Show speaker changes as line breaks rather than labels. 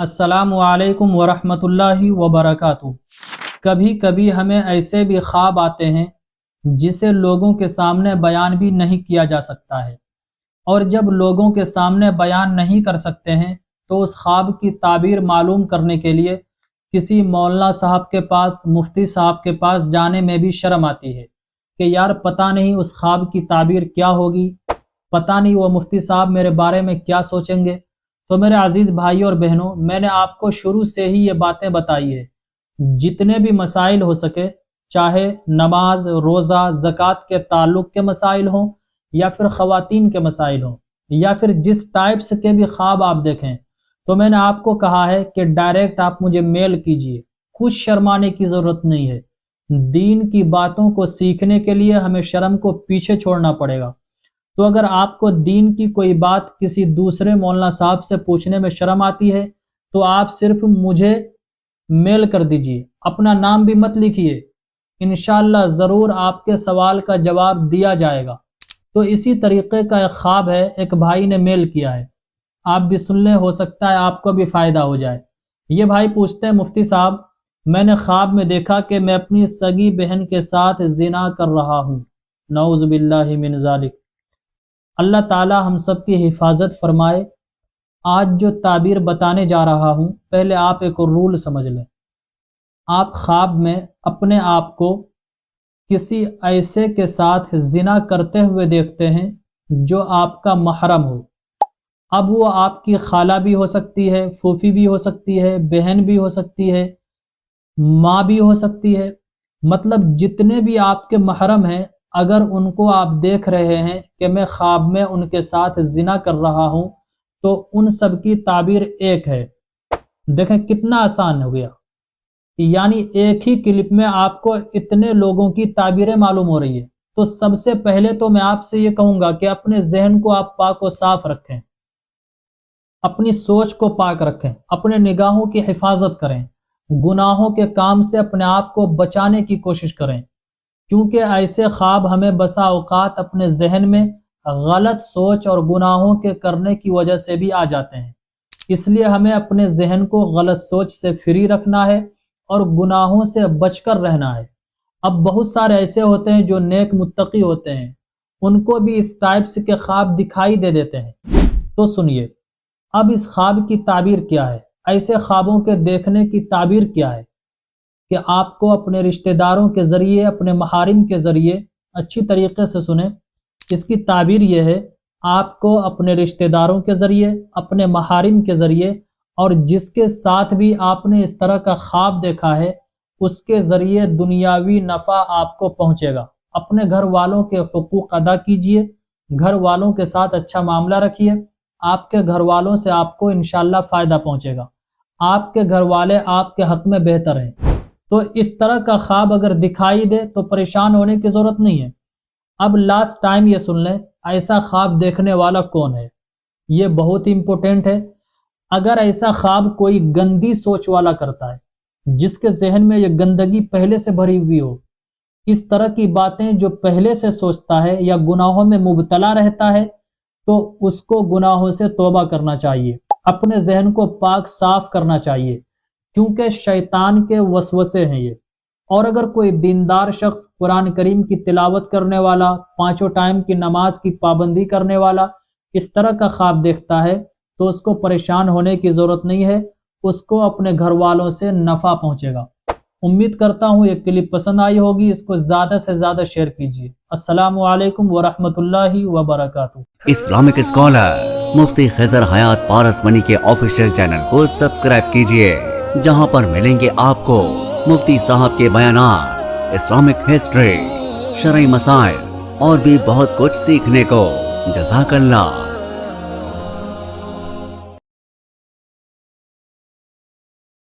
السلام علیکم ورحمۃ اللہ وبرکاتہ۔ کبھی کبھی ہمیں ایسے بھی خواب آتے ہیں جسے لوگوں کے سامنے بیان بھی نہیں کیا جا سکتا ہے، اور جب لوگوں کے سامنے بیان نہیں کر سکتے ہیں تو اس خواب کی تعبیر معلوم کرنے کے لیے کسی مولانا صاحب کے پاس، مفتی صاحب کے پاس جانے میں بھی شرم آتی ہے کہ یار پتہ نہیں اس خواب کی تعبیر کیا ہوگی، پتہ نہیں وہ مفتی صاحب میرے بارے میں کیا سوچیں گے۔ تو میرے عزیز بھائی اور بہنوں، میں نے آپ کو شروع سے ہی یہ باتیں بتائی ہے، جتنے بھی مسائل ہو سکے، چاہے نماز، روزہ، زکوٰۃ کے تعلق کے مسائل ہوں، یا پھر خواتین کے مسائل ہوں، یا پھر جس ٹائپس کے بھی خواب آپ دیکھیں، تو میں نے آپ کو کہا ہے کہ ڈائریکٹ آپ مجھے میل کیجئے، کچھ شرمانے کی ضرورت نہیں ہے۔ دین کی باتوں کو سیکھنے کے لیے ہمیں شرم کو پیچھے چھوڑنا پڑے گا۔ تو اگر آپ کو دین کی کوئی بات کسی دوسرے مولانا صاحب سے پوچھنے میں شرم آتی ہے تو آپ صرف مجھے میل کر دیجئے، اپنا نام بھی مت لکھیے، انشاءاللہ ضرور آپ کے سوال کا جواب دیا جائے گا۔ تو اسی طریقے کا ایک خواب ہے، ایک بھائی نے میل کیا ہے، آپ بھی سن لیں، ہو سکتا ہے آپ کو بھی فائدہ ہو جائے۔ یہ بھائی پوچھتے ہیں، مفتی صاحب میں نے خواب میں دیکھا کہ میں اپنی سگی بہن کے ساتھ زنا کر رہا ہوں، نعوذ باللہ من ذالک۔ اللہ تعالی ہم سب کی حفاظت فرمائے۔ آج جو تعبیر بتانے جا رہا ہوں، پہلے آپ ایک رول سمجھ لیں۔ آپ خواب میں اپنے آپ کو کسی ایسے کے ساتھ زنا کرتے ہوئے دیکھتے ہیں جو آپ کا محرم ہو۔ اب وہ آپ کی خالہ بھی ہو سکتی ہے، پھوپھی بھی ہو سکتی ہے، بہن بھی ہو سکتی ہے، ماں بھی ہو سکتی ہے، مطلب جتنے بھی آپ کے محرم ہیں، اگر ان کو آپ دیکھ رہے ہیں کہ میں خواب میں ان کے ساتھ زنا کر رہا ہوں، تو ان سب کی تعبیر ایک ہے۔ دیکھیں کتنا آسان ہو گیا، یعنی ایک ہی کلپ میں آپ کو اتنے لوگوں کی تعبیریں معلوم ہو رہی ہے۔ تو سب سے پہلے تو میں آپ سے یہ کہوں گا کہ اپنے ذہن کو آپ پاک و صاف رکھیں، اپنی سوچ کو پاک رکھیں، اپنے نگاہوں کی حفاظت کریں، گناہوں کے کام سے اپنے آپ کو بچانے کی کوشش کریں، کیونکہ ایسے خواب ہمیں بسا اوقات اپنے ذہن میں غلط سوچ اور گناہوں کے کرنے کی وجہ سے بھی آ جاتے ہیں۔ اس لیے ہمیں اپنے ذہن کو غلط سوچ سے فری رکھنا ہے اور گناہوں سے بچ کر رہنا ہے۔ اب بہت سارے ایسے ہوتے ہیں جو نیک متقی ہوتے ہیں، ان کو بھی اس ٹائپس کے خواب دکھائی دے دیتے ہیں۔ تو سنیے، اب اس خواب کی تعبیر کیا ہے، ایسے خوابوں کے دیکھنے کی تعبیر کیا ہے کہ آپ کو اپنے رشتہ داروں کے ذریعے، اپنے محارم کے ذریعے، اچھی طریقے سے سنیں، اس کی تعبیر یہ ہے، آپ کو اپنے رشتہ داروں کے ذریعے، اپنے محارم کے ذریعے، اور جس کے ساتھ بھی آپ نے اس طرح کا خواب دیکھا ہے، اس کے ذریعے دنیاوی نفع آپ کو پہنچے گا۔ اپنے گھر والوں کے حقوق ادا کیجئے، گھر والوں کے ساتھ اچھا معاملہ رکھیے، آپ کے گھر والوں سے آپ کو انشاءاللہ فائدہ پہنچے گا، آپ کے گھر والے آپ کے حق میں بہتر ہیں۔ تو اس طرح کا خواب اگر دکھائی دے تو پریشان ہونے کی ضرورت نہیں ہے۔ اب لاسٹ ٹائم یہ سن لیں، ایسا خواب دیکھنے والا کون ہے، یہ بہت امپورٹنٹ ہے۔ اگر ایسا خواب کوئی گندی سوچ والا کرتا ہے، جس کے ذہن میں یہ گندگی پہلے سے بھری ہوئی ہو، اس طرح کی باتیں جو پہلے سے سوچتا ہے یا گناہوں میں مبتلا رہتا ہے، تو اس کو گناہوں سے توبہ کرنا چاہیے، اپنے ذہن کو پاک صاف کرنا چاہیے، کیونکہ شیطان کے وسوسے ہیں یہ۔ اور اگر کوئی دیندار شخص، قرآن کریم کی تلاوت کرنے والا، 5 ٹائم کی نماز کی پابندی کرنے والا، اس طرح کا خواب دیکھتا ہے تو اس کو پریشان ہونے کی ضرورت نہیں ہے، اس کو اپنے گھر والوں سے نفع پہنچے گا۔ امید کرتا ہوں یہ کلپ پسند آئی ہوگی، اس کو زیادہ سے زیادہ شیئر کیجیے۔ السلام علیکم ورحمۃ اللہ وبرکاتہ۔
اسلامک اسکالر مفتی خضر حیات پارس منی کے آفیشیل چینل کو سبسکرائب کیجئے، جہاں پر ملیں گے آپ کو مفتی صاحب کے بیانات، اسلامک ہسٹری، شرعی مسائل اور بھی بہت کچھ سیکھنے کو۔ جزاک اللہ۔